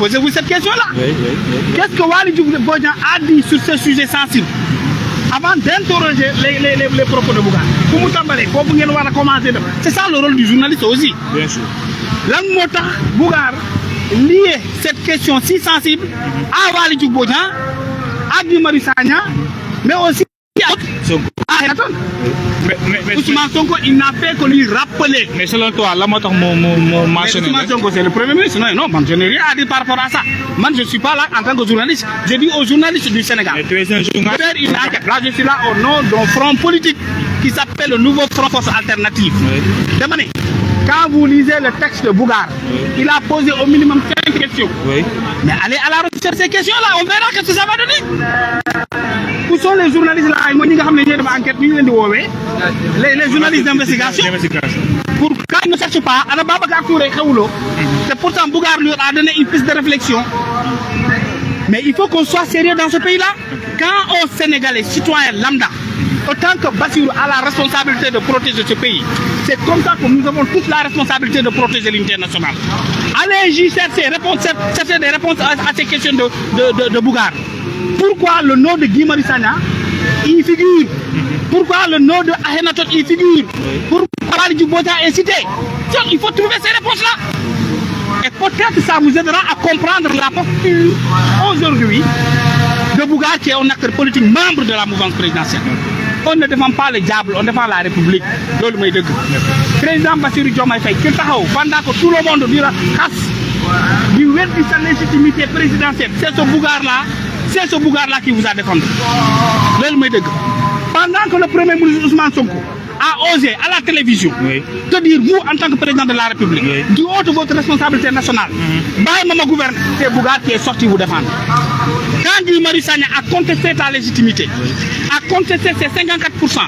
posez-vous cette question-là. Qu'est-ce que Waly Diouf Bodian a dit sur ce sujet sensible avant d'interroger les propos de Bougane? C'est ça le rôle du journaliste aussi. Bien sûr. Lan moo tax Bougane lié cette question si sensible à Waly Diouf Bodian, à Guy Marius Sagna, mais aussi à Ayrton. Mais Ousmane Sonko, il n'a fait que lui rappeler. Mais selon toi, la moto mentionné. Ousmane Sonko, c'est le premier ministre. Non, je n'ai rien à dire par rapport à ça. Moi, je ne suis pas là en tant que journaliste. Je dis aux journalistes du Sénégal. Mais tu es un journaliste. Là, je suis là au nom d'un front politique qui s'appelle le Nouveau Front Force Alternative. Demandez. Quand vous lisez le texte de Bougane, il a posé au minimum 5 questions. Oui. Mais allez à la recherche de ces questions-là, on verra ce que ça va donner. Où sont les journalistes là? Les journalistes d'investigation. Pour quand ils ne cherchent pas, c'est pourtant Bougane lui a donné une piste de réflexion. Mais il faut qu'on soit sérieux dans ce pays-là. Quand un Sénégalais, citoyen lambda, autant que Bassirou a la responsabilité de protéger ce pays, c'est comme ça que nous avons tous la responsabilité de protéger l'unité nationale. Allez-y chercher des réponses à ces questions de Bougane. Pourquoi le nom de Guy Marius Sagna y figure? Pourquoi le nom de Akhenaton y figure? Pourquoi Waly Diouf Bodian est cité? Il faut trouver ces réponses-là. Et peut-être ça vous aidera à comprendre la posture aujourd'hui de Bougane, qui est un acteur politique membre de la mouvance présidentielle. On ne défend pas le diable, on défend la République. Le président Bassirou Diomaye Faye, pendant que tout le monde dira du wet de sa légitimité présidentielle, c'est ce Bougane-là qui vous a défendu. Pendant que le premier ministre Ousmane Sonko a osé à la télévision te dire, vous en tant que président de la République, du haut de votre responsabilité nationale, c'est Bougane qui est sorti vous défendre. Quand Guy Marius Sagna a contesté ta légitimité, a contesté ses 54%,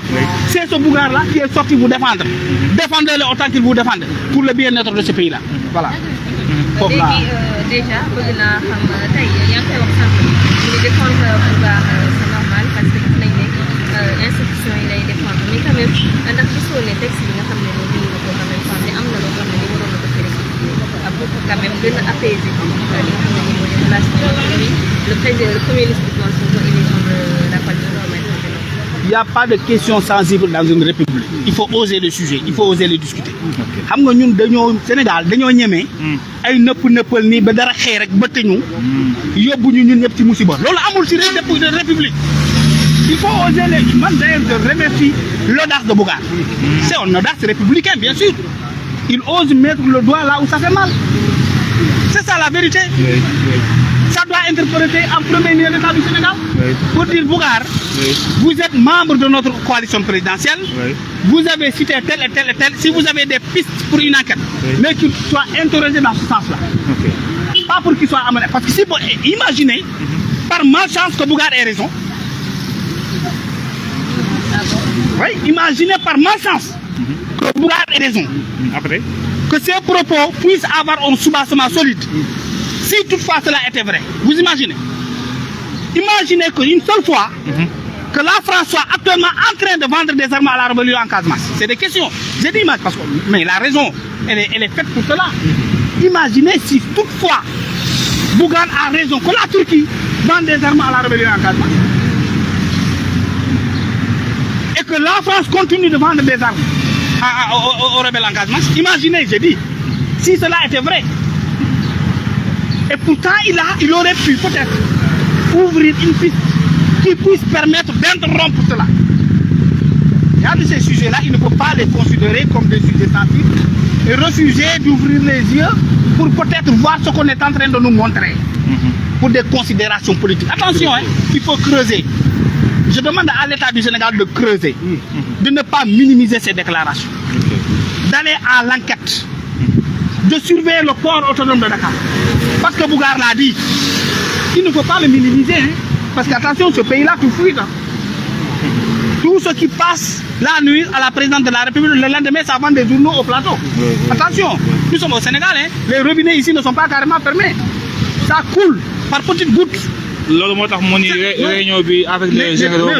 c'est ce Bougane-là qui est sorti vous défendre. Défendez-le autant qu'il vous défende pour le bien-être de ce pays-là. Voilà. Déjà, bëgg naa xam tey yaa ngi koy wax sànq ñu défendre Bougane c'est normal parce que gis nañ ne institution yi lay défendre mais quand même ndax gisoo ne texte bi nga xam ne nii la ko quand même xam ne am na loo xam ne ni waroon na ko fi rectifier pour quand même gën a apaiser li nga xam ne nii mooy relation le premier ministre Ousmane Sonko et les gens de la coalition Diomaye. Il n'y a pas de question sensible dans une république. Il faut oser le sujet, il faut oser le discuter. Xam nga ñun dañoo Sénégal dañoo ñemee ay nëppal nii ba dara xëy rek ba tëñu yóbbu ñu ñun ñëpp ci musiba. Loolu amul ci république. Il faut oser les man d'ailleurs je remercie l'audace de Bougane. C'est un audace républicain bien sûr. Il ose mettre le doigt là où ça fait mal. C'est ça la vérité. Ça doit interpréter en premier lieu l'État du Sénégal pour dire Bougane, vous êtes membre de notre coalition présidentielle, vous avez cité tel et tel et tel, si vous avez des pistes pour une enquête, mais qu'il soit interrogé dans ce sens-là. Pas pour qu'il soit amené. Parce que si vous imaginez, par malchance que Bougane ait raison, imaginez par malchance que Bougane ait raison, après, que ses propos puissent avoir un soubassement solide. Si toutefois cela était vrai, vous imaginez? Imaginez qu'une seule fois, que la France soit actuellement en train de vendre des armes à la rébellion en Casamance. C'est des questions. J'ai dit, parce que, mais la raison, elle est faite pour cela. Imaginez si toutefois, Bougane a raison, que la Turquie vend des armes à la rébellion en Casamance. Et que la France continue de vendre des armes aux rebelles en Casamance. Imaginez, j'ai dit, si cela était vrai. Et pourtant, il aurait pu peut-être ouvrir une piste qui puisse permettre d'interrompre cela. Il y a de ces sujets-là, il ne faut pas les considérer comme des sujets sensibles et refuser d'ouvrir les yeux pour peut-être voir ce qu'on est en train de nous montrer pour des considérations politiques. Attention, il faut creuser. Je demande à l'État du Sénégal de creuser, de ne pas minimiser ces déclarations, d'aller à l'enquête, de surveiller le port autonome de Dakar. Parce que Bougane l'a dit, il ne faut pas le minimiser. Parce qu'attention, ce pays-là, tout fuit. Tout ce qui passe la nuit à la présidente de la République, le lendemain, ça vend des journaux au plateau. Attention, nous sommes au Sénégal, les robinets ici ne sont pas carrément fermés. Ça coule par petites gouttes. Réunion avec les généraux.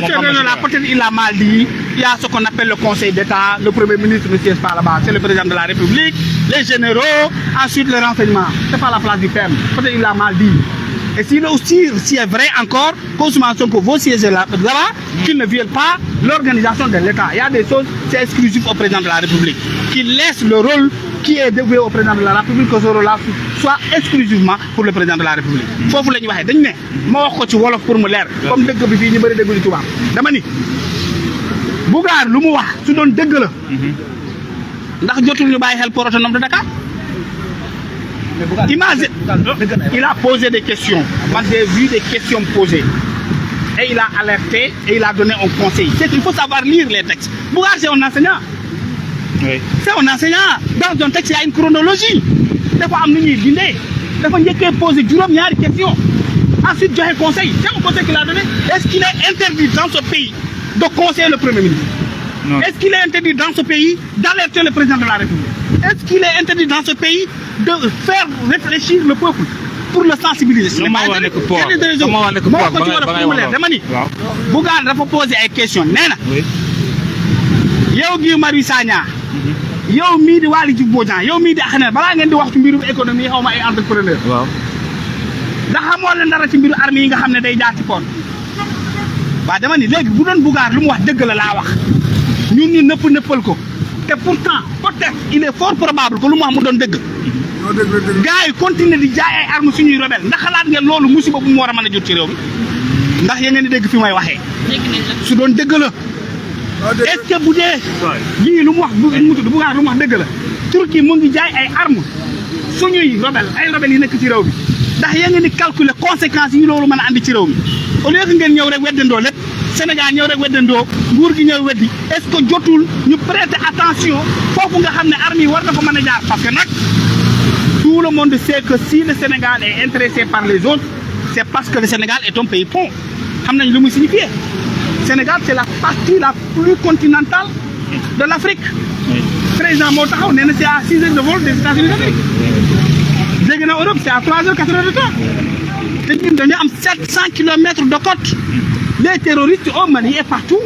Peut-être il a mal dit, il y a ce qu'on appelle le Conseil d'État, le Premier ministre ne siège pas là-bas, c'est le président de la République, les généraux, ensuite le renseignement. C'est pas la place du PM, peut-être il l'a mal dit. Et s'il est vrai encore, Ousmane Sonko veut siéger là-bas, qu'il ne viole pas l'organisation de l'État. Il y a des choses, c'est exclusif au président de la République, qu'il laisse le rôle qui est dévoué au président de la République, que ce rôle-là soit exclusivement pour le président de la République. Foofu la ñuy waxee dañu ne ma wax ko ci wolof pour mu leer comme dëgg bi fii ñu bëri déglu tubaab dama ni Bougane lu mu wax su doon dëgg la ndax jotul ñu bàyyi xel port autonome de Dakar. Imagine, il a posé des questions. Moi, j'ai vu des questions posées. Et il a alerté et il a donné un conseil. C'est qu'il faut savoir lire les textes. Bougane, c'est un enseignant. Oui. C'est un enseignant. Dans un texte, il y a une chronologie. Des fois, il y a posé ñaari questions. Ensuite, il y a un conseil. C'est un conseil qu'il a donné. Est-ce qu'il est interdit dans ce pays de conseiller le Premier ministre? Non. Est-ce qu'il est interdit dans ce pays d'alerter le président de la République? Est-ce qu'il est interdit dans ce pays de faire réfléchir le peuple pour le sensibiliser? Bougane dafa poser ay questions nee na yow Guy Marius Sagna yow mii di Waly Diouf Bodian yow mii di Akhenaton balaa ngeen di wax ci mbirum économie xaw ma ay entrepreneur ndax xamoo leen dara ci mbiru armée yi nga xam ne day jaar ci port waaw dama ni léegi bu doon Bougane lu mu wax dëgg la laa wax ñun ñu nëppal ko te pourtant peut-être il est fort probable que lu mu wax mu doon dëgg gars yi continuer di jaay ay armes suñuy rebelle ndax xalaat ngeen loolu musiba bu mu war a mën a jot ci réew mi ndax yéen ngeen di dégg fi may waxee su doon dëgg la est-ce que bu dee lii lu mu wax mu tudd Bougane lu mu wax dëgg la Turquie mu ngi jaay ay armes suñuy rebelle ay rebelle yi nekk ci réew mi ndax yéen ngeen di calculer conséquences yi loolu mën a andi ci réew mi au lieu que ngeen ñëw rek weddandoo lépp Sénégal ñëw rek weddandoo nguur gi ñëw weddi est-ce que jotul ñu prêter attention foofu nga xam ne armes yi war na ko mën a jaar parce que nag tout le monde sait que si le Sénégal est intéressé par les autres c'est parce que le Sénégal est un pays pont xam nañ lu muy signifier Sénégal c'est la partie la plus continentale de l'Afrique président moo taxaw nee na c'est à 6 heures de vol des États-Unis d'Amérique léegi na Europe c'est à 3 heures 4 heures de temps te ñun dañu am 700 kilomètres de côte. Les terroristes au Mali et partout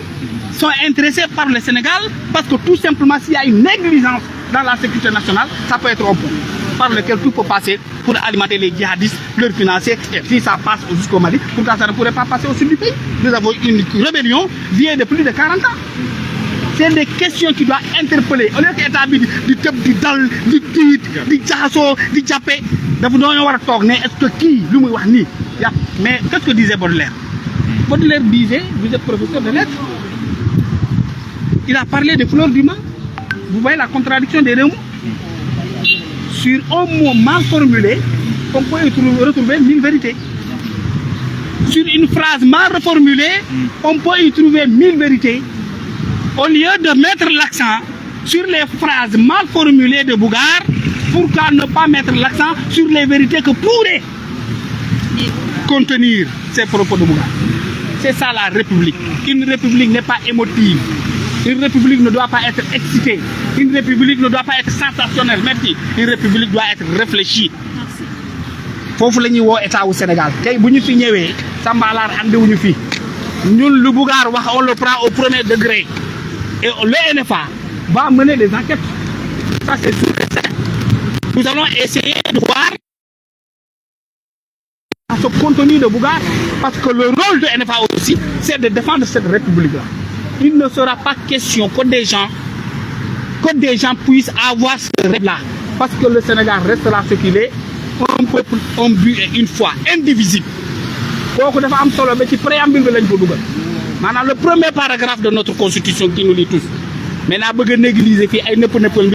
sont intéressés par le Sénégal parce que tout simplement s'il y a une négligence dans la sécurité nationale, ça peut être un pont par lequel tout peut passer pour alimenter les djihadistes, leur financer. Et si ça passe jusqu'au Mali, pourquoi ça ne pourrait pas passer au sud du pays? Nous avons une rébellion vieille de plus de 40 ans. C'est des questions qui doivent interpeller. Au lieu que l'État du tëb di dal di tiit di jaxasoo di jàppe dafa doon war a toog ne est-ce que kii lu muy wax nii yàpp mais qu'est-ce que disait Baudelaire? Baudelaire disait, vous êtes professeur de lettres, il a parlé des fleurs du mal. Vous voyez la contradiction des deux mots? Sur un mot mal formulé, on peut retrouver 1000 vérités. Sur une phrase mal reformulée, on peut y trouver 1000 vérités. Au lieu de mettre l'accent sur les phrases mal formulées de Bougane, pourquoi ne pas mettre l'accent sur les vérités que pourraient contenir ces propos de Bougane? C'est ça la République. Une République n'est pas émotive. Une République ne doit pas être excitée. Une République ne doit pas être sensationnelle. Merci. Une République doit être réfléchie. Foofu la ñuy woo état wu Sénégal tey bu ñu fi ñëwee Sambalaar andiwuñu fi ñun lu Bougane wax on le prend au premier degré et le NFA va mener des enquêtes. Ça c'est sûr et certain. Nous allons essayer de voir à ce contenu de Bougane parce que le rôle de NFA aussi c'est de défendre cette République-là. Il ne sera pas question que des gens puissent avoir ce rêve-là parce que le Sénégal restera ce qu'il est, un peuple, un but et une foi indivisible. kooku dafa am solo ba ci préambule bi lañ ko dugal maanaam le premier paragraphe de notre constitution qui nous lie tous mais naa bëgg a négliger fii ay nëpp